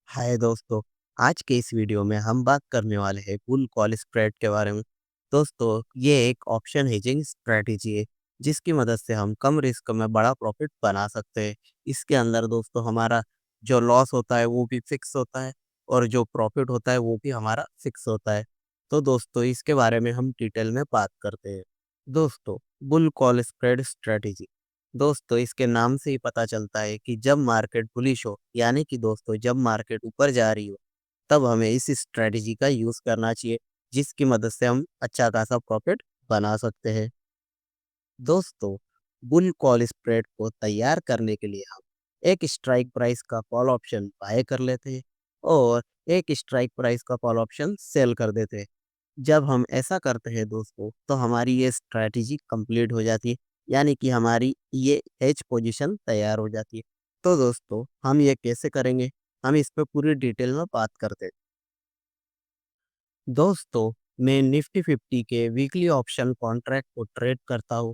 हाय दोस्तों। आज के इस वीडियो में हम बात करने वाले हैं बुल कॉल स्प्रेड के बारे में। दोस्तों, ये एक ऑप्शन हेजिंग स्ट्रेटेजी है जिसकी मदद से हम कम रिस्क में बड़ा प्रॉफिट बना सकते हैं। इसके अंदर दोस्तों हमारा जो लॉस होता है वो भी फिक्स होता है और जो प्रॉफिट होता है वो भी हमारा फिक्स होता है। तो दोस्तों, इसके बारे में हम डिटेल में बात करते हैं। दोस्तों, बुल कॉल स्प्रेड स्ट्रेटेजी। दोस्तों, इसके नाम से ही पता चलता है कि जब मार्केट बुलिश हो, यानी कि दोस्तों जब मार्केट ऊपर जा रही हो, तब हमें इस स्ट्रेटजी का यूज करना चाहिए, जिसकी मदद से हम अच्छा खासा प्रॉफिट बना सकते हैं। दोस्तों, बुल कॉल स्प्रेड को तैयार करने के लिए हम एक स्ट्राइक प्राइस का कॉल ऑप्शन बाय कर लेते हैं और एक स्ट्राइक प्राइस का कॉल ऑप्शन सेल कर देते हैं। जब हम ऐसा करते हैं दोस्तों, तो हमारी ये स्ट्रैटेजी कंप्लीट हो जाती है, यानी कि हमारी ये हेज पोजीशन तैयार हो जाती है। तो दोस्तों, हम ये कैसे करेंगे, हम इस पे पूरी डिटेल में बात करते हैं। दोस्तों, मैं निफ्टी 50 के वीकली ऑप्शन कॉन्ट्रैक्ट को ट्रेड करता हूँ।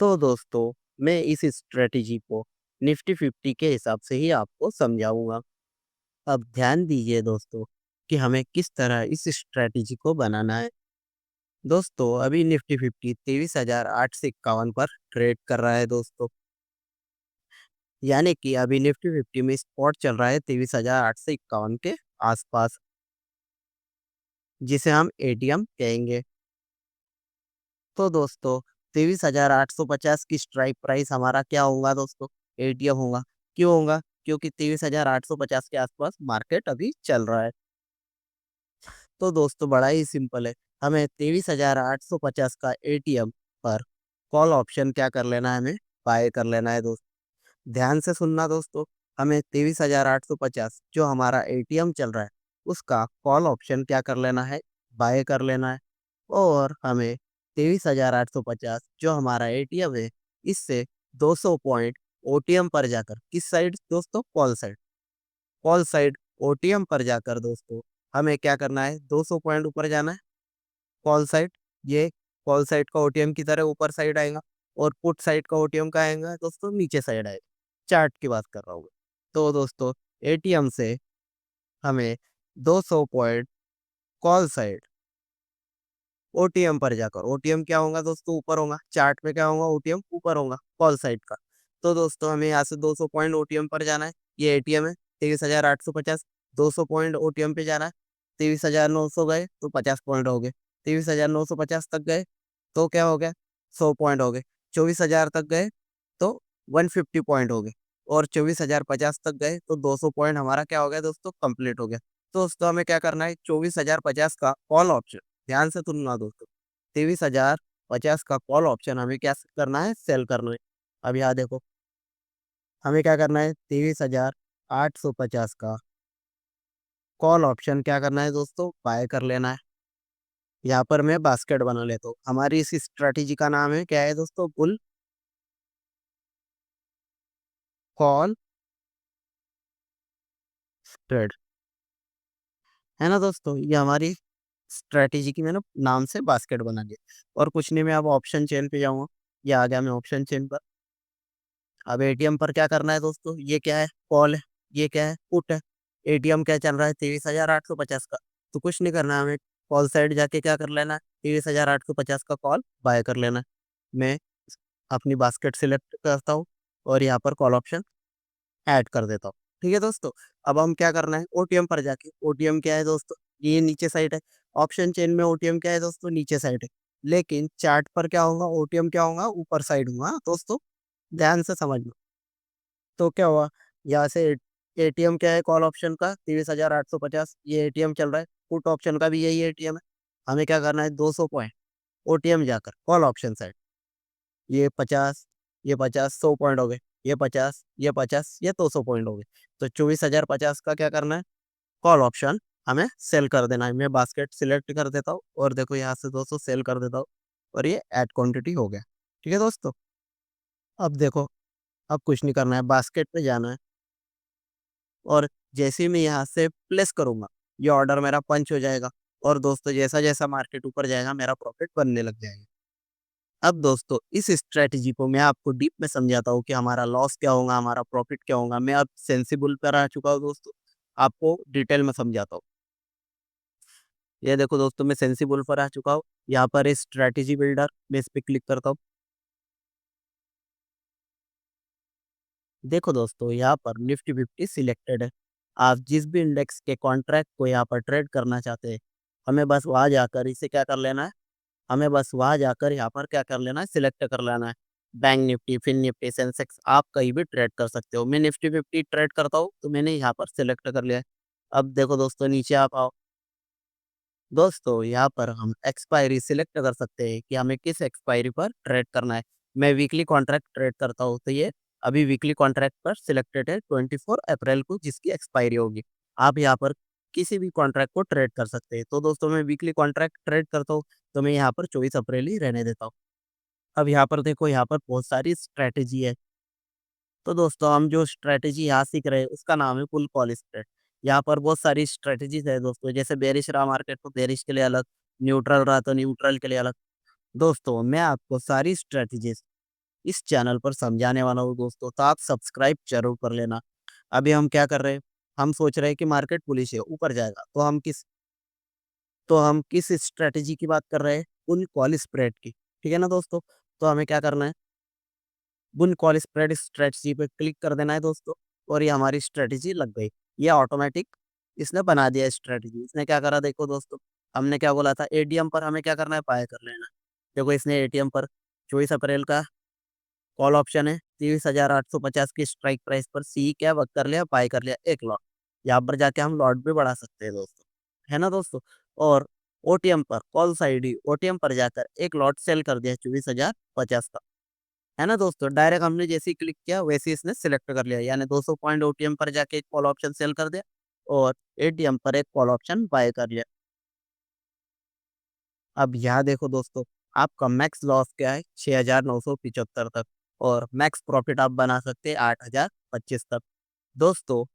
तो दोस्तों, मैं इस स्ट्रैटेजी को निफ्टी 50 के हिसाब से ही आपको समझाऊंगा। अब ध्यान दीजिए दोस्तों कि हमें किस तरह इस स्ट्रैटेजी को बनाना है। दोस्तों, अभी निफ्टी 50 23,851 पर ट्रेड कर रहा है दोस्तों। यानी कि अभी निफ्टी 50 में स्पॉट चल रहा है 23,851 के आसपास, जिसे हम एटीएम कहेंगे। तो दोस्तों, 23,850 की स्ट्राइक प्राइस हमारा क्या होगा दोस्तों? एटीएम होगा। क्यों होगा? क्योंकि 23,850 के आसपास मार्केट अभी चल रहा है। तो दोस्तों, बड़ा ही सिंपल है। हमें 23,850 का एटीएम पर कॉल ऑप्शन क्या कर लेना है, हमें बाय कर लेना है दोस्तों। ध्यान से सुनना दोस्तों, हमें 23,850 जो हमारा एटीएम चल रहा है, उसका कॉल ऑप्शन क्या कर लेना है, बाय कर लेना है। और हमें 23,850 जो हमारा एटीएम है, इससे 200 पॉइंट ओटीएम पर जाकर, किस साइड दोस्तों? Call side. Call side OTM पर जाकर दोस्तों, हमें क्या करना है, 200 पॉइंट ऊपर जाना है। कॉल साइड, ये कॉल साइड का ओटीएम की तरह ऊपर साइड आएगा और पुट साइड का ओटीएम का आएगा दोस्तों, नीचे साइड आएगा। चार्ट की बात कर रहा हूँ मैं। तो दोस्तों, एटीएम से हमें 200 पॉइंट कॉल साइड ओटीएम पर जाकर, ओटीएम क्या होगा दोस्तों? ऊपर होगा। चार्ट पे क्या होगा? ओटीएम ऊपर होगा कॉल साइड का। तो दोस्तों, हमें यहाँ से 200 पॉइंट ओटीएम पर जाना है। ये एटीएम है 23,850। 200 पॉइंट ओटीएम पे जाना है। 23,900 गए तो 50 पॉइंट हो गए। 23,950 तक गए तो क्या हो गया? 100 पॉइंट हो गए। 24,000 तक गए तो 150 पॉइंट हो गए। और 24,050 तक गए तो 200 पॉइंट हमारा क्या हो गया दोस्तों? कंप्लीट हो गया। तो दोस्तों, हमें क्या करना है? 24,050 का कॉल ऑप्शन, ध्यान से सुनना दोस्तों, 23,050 का कॉल ऑप्शन हमें क्या करना है? सेल करना है। अब यहाँ देखो, हमें क्या करना है? 23,850 का कॉल ऑप्शन क्या करना है दोस्तों? बाय कर लेना है। यहाँ पर मैं बास्केट बना लेता हूँ। हमारी इस स्ट्रैटेजी का नाम है क्या है दोस्तों? बुल कॉल स्प्रेड, है ना दोस्तों? ये हमारी स्ट्रैटेजी की मैंने नाम से बास्केट बना लिया। और कुछ नहीं, मैं अब ऑप्शन चेन पे जाऊंगा। ये आ गया मैं ऑप्शन चेन पर। अब एटीएम पर क्या करना है दोस्तों? ये क्या है? कॉल है। ये क्या है? पुट है। एटीएम क्या चल रहा है? 23,850 का। तो कुछ नहीं करना है हमें, कॉल साइड जाके क्या कर लेना है? 23,850 का कॉल बाय कर लेना है। मैं अपनी बास्केट सिलेक्ट करता हूँ और यहाँ पर कॉल ऑप्शन ऐड कर देता हूँ। ठीक है दोस्तों। अब हम क्या करना है? ओटीएम पर जाके, ओटीएम क्या है दोस्तों? ये नीचे साइड है। ऑप्शन चेन में ओटीएम क्या है दोस्तों? नीचे साइड है। लेकिन चार्ट पर क्या होगा? ओटीएम क्या होगा? ऊपर साइड होगा दोस्तों। ध्यान से समझना। तो क्या हुआ? यहाँ से एटीएम क्या है कॉल ऑप्शन का? 23,850 ये एटीएम चल रहा है। पुट ऑप्शन का भी यही एटीएम है। हमें क्या करना है? 200 पॉइंट ओटीएम जाकर कॉल ऑप्शन साइड, ये 50, ये 50, 100 पॉइंट हो गए। ये 50, ये 50, ये 200 पॉइंट हो गए। तो 24,050 का क्या करना है? कॉल ऑप्शन हमें सेल कर देना है। मैं बास्केट सिलेक्ट कर देता हूँ और देखो यहाँ से 200 सेल कर देता हूँ और ये ऐड क्वांटिटी हो गया। ठीक है दोस्तों। अब देखो, अब कुछ नहीं करना है, बास्केट पे जाना है और जैसे ही मैं यहाँ से प्लेस करूँगा, ये ऑर्डर मेरा पंच हो जाएगा। और दोस्तों, जैसा-जैसा मार्केट ऊपर जाएगा, मेरा प्रॉफ़िट बनने लग जाएगा। अब दोस्तों, इस स्ट्रैटेजी को मैं आपको डीप में समझाता हूँ कि हमारा लॉस क्या होगा, हमारा प्रॉफ़िट क्या होगा। मैं अब सेंसिबल पर आ चुका हूँ दोस्तों। आपको डिटेल में समझाता हूँ। ये देखो दोस्तों, मैं सेंसिबल पर आ चुका हूँ। यहाँ पर स्ट्रैटेजी बिल्डर, मैं इस पे क्लिक करता हूँ। देखो दोस्तों, यहाँ पर निफ्टी 50 सिलेक्टेड है। आप जिस भी इंडेक्स के कॉन्ट्रैक्ट को यहाँ पर ट्रेड करना चाहते हैं, हमें बस वहाँ जाकर इसे क्या कर लेना है, हमें बस वहाँ जाकर यहाँ पर क्या कर लेना है, सिलेक्ट कर लेना है। Bank nifty, fin nifty, sensex आप कहीं भी ट्रेड कर सकते हो। मैं निफ्टी 50 ट्रेड करता हूँ, तो मैंने यहाँ पर सिलेक्ट कर लिया है। अब देखो दोस्तों, नीचे आप आओ। दोस्तों, यहाँ पर हम एक्सपायरी सिलेक्ट कर सकते हैं कि हमें किस एक्सपायरी पर ट्रेड करना है। मैं वीकली कॉन्ट्रैक्ट ट्रेड करता हूँ, तो ये अभी वीकली कॉन्ट्रैक्ट पर सिलेक्टेड है 24 अप्रैल को, जिसकी एक्सपायरी होगी। आप यहाँ पर किसी भी कॉन्ट्रैक्ट को ट्रेड कर सकते हैं। तो दोस्तों, मैं वीकली कॉन्ट्रैक्ट ट्रेड करता हूँ, तो मैं यहाँ पर 24 अप्रैल ही रहने देता हूँ। अब यहाँ पर देखो, यहाँ पर बहुत सारी स्ट्रैटेजी है। तो दोस्तों, हम जो स्ट्रैटेजी यहाँ सीख रहे हैं उसका नाम है पुल कॉल स्प्रेड। यहाँ पर बहुत सारी स्ट्रैटेजीज है दोस्तों, जैसे बेरिश रहा मार्केट तो बेरिश के लिए अलग, न्यूट्रल रहा तो न्यूट्रल के लिए अलग। दोस्तों, मैं आपको सारी स्ट्रैटेजीज इस चैनल पर समझाने वाला हूँ दोस्तों, तो आप सब्सक्राइब जरूर कर लेना। अभी हम क्या कर रहे हैं, हम सोच रहे हैं कि मार्केट बुलिश है, ऊपर जाएगा, तो हम किस स्ट्रैटेजी की बात कर रहे हैं, पुल कॉल स्प्रेड की। ठीक है ना दोस्तों, तो हमें क्या करना है, बुन कॉल स्प्रेड स्ट्रेटजी पे क्लिक कर देना है दोस्तों, और ये हमारी स्ट्रेटजी लग गई। ये ऑटोमेटिक इसने बना दिया स्ट्रेटजी। इसने क्या करा, देखो दोस्तों, हमने क्या बोला था, एटीएम पर हमें क्या करना है, बाय कर लेना। देखो, इसने एटीएम पर 24 अप्रैल का कॉल ऑप्शन है, 23,850 की स्ट्राइक प्राइस पर सी क्या वक्त कर लिया, बाय कर लिया 1 लॉट। यहाँ पर जाके हम लॉट भी बढ़ा सकते हैं दोस्तों, है ना दोस्तों। और ओटीएम पर, कॉल साइड ही ओटीएम पर जाकर 1 लॉट सेल कर दिया 24,050 का, है ना दोस्तों। डायरेक्ट हमने जैसे ही क्लिक किया वैसे ही इसने सिलेक्ट कर लिया, यानी 200 पॉइंट ओटीएम पर जाके एक कॉल ऑप्शन सेल कर दिया, और एटीएम पर एक कॉल ऑप्शन बाय कर लिया। अब यहाँ देखो दोस्तों, आपका मैक्स लॉस क्या है, 6,975 तक, और मैक्स प्रॉफिट आप बना सकते हैं 8,025 तक। दोस्तों,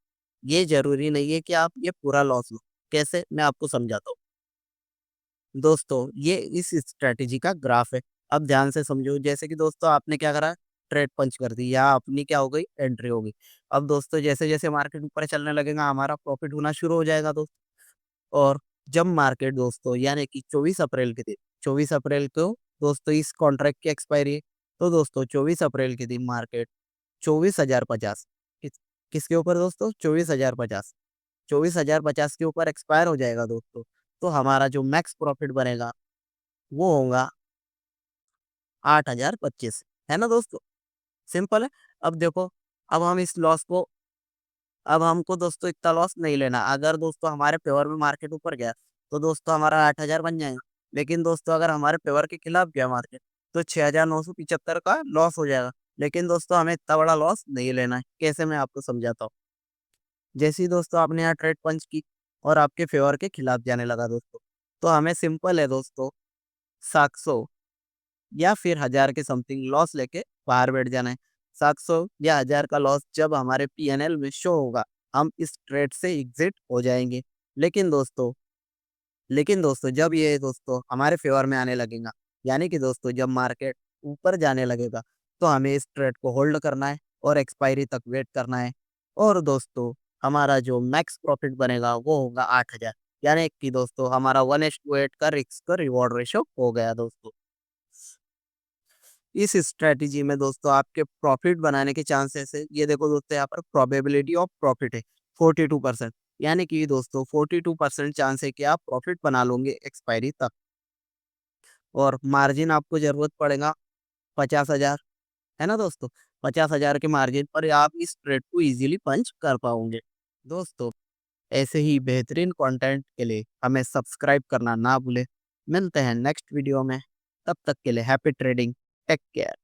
ये जरूरी नहीं है कि आप ये पूरा लॉस लो। कैसे, मैं आपको समझाता हूँ। दोस्तों, ये इस स्ट्रैटेजी का ग्राफ है। अब ध्यान से समझो, जैसे कि दोस्तों आपने क्या करा, ट्रेड पंच कर दी, या अपनी क्या हो गई, एंट्री हो गई। अब दोस्तों, जैसे जैसे मार्केट ऊपर चलने लगेगा, हमारा प्रॉफिट होना शुरू हो जाएगा दोस्तों। और जब मार्केट दोस्तों, यानी कि 24 अप्रैल के दिन, 24 अप्रैल को दोस्तों इस कॉन्ट्रैक्ट की एक्सपायरी है, तो दोस्तों 24 अप्रैल के दिन मार्केट 24,050, किसके ऊपर दोस्तों, 24,050, 24,050 के ऊपर एक्सपायर हो जाएगा दोस्तों। तो हमारा जो मैक्स प्रॉफिट बनेगा वो होगा 8,025, है ना दोस्तों। सिंपल है। अब देखो, अब हम इस लॉस को अब हमको दोस्तों इतना लॉस नहीं लेना। अगर दोस्तों हमारे फेवर में मार्केट ऊपर गया, तो दोस्तों हमारा 8,000 बन जाएगा। लेकिन दोस्तों अगर हमारे फेवर के खिलाफ गया मार्केट, तो 6,975 का लॉस हो जाएगा। लेकिन दोस्तों हमें इतना बड़ा लॉस नहीं लेना है। कैसे, मैं आपको समझाता हूँ। जैसे ही दोस्तों आपने यहाँ ट्रेड पंच की और आपके फेवर के खिलाफ जाने लगा दोस्तों, तो हमें सिंपल है दोस्तों, 700 या फिर 1,000 के समथिंग लॉस लेके बाहर बैठ जाना है। 700 या 1,000 का लॉस जब हमारे पीएनएल में शो होगा, हम इस ट्रेड से एग्जिट हो जाएंगे। लेकिन दोस्तों लेकिन दोस्तों जब ये दोस्तों हमारे फेवर में आने लगेगा, यानी कि दोस्तों जब मार्केट ऊपर जाने लगेगा, तो हमें इस ट्रेड को होल्ड करना है और एक्सपायरी तक वेट करना है। और दोस्तों, हमारा जो मैक्स प्रॉफिट बनेगा वो होगा 8,000, यानी कि दोस्तों हमारा 1:8 का रिस्क का रिवॉर्ड रेशो हो गया दोस्तों। इस स्ट्रैटेजी में दोस्तों आपके प्रॉफिट बनाने के चांसेस है, ये देखो दोस्तों, यहाँ पर प्रोबेबिलिटी ऑफ प्रॉफिट है 42%, यानी कि दोस्तों 42% चांस है कि आप प्रॉफिट बना लोगे एक्सपायरी तक। और मार्जिन आपको जरूरत पड़ेगा 50,000, है ना दोस्तों। 50,000 के मार्जिन पर आप इस ट्रेड को इजीली पंच कर पाओगे दोस्तों। ऐसे ही बेहतरीन कंटेंट के लिए हमें सब्सक्राइब करना ना भूले। मिलते हैं नेक्स्ट वीडियो में, तब तक के लिए हैप्पी ट्रेडिंग, टेक केयर।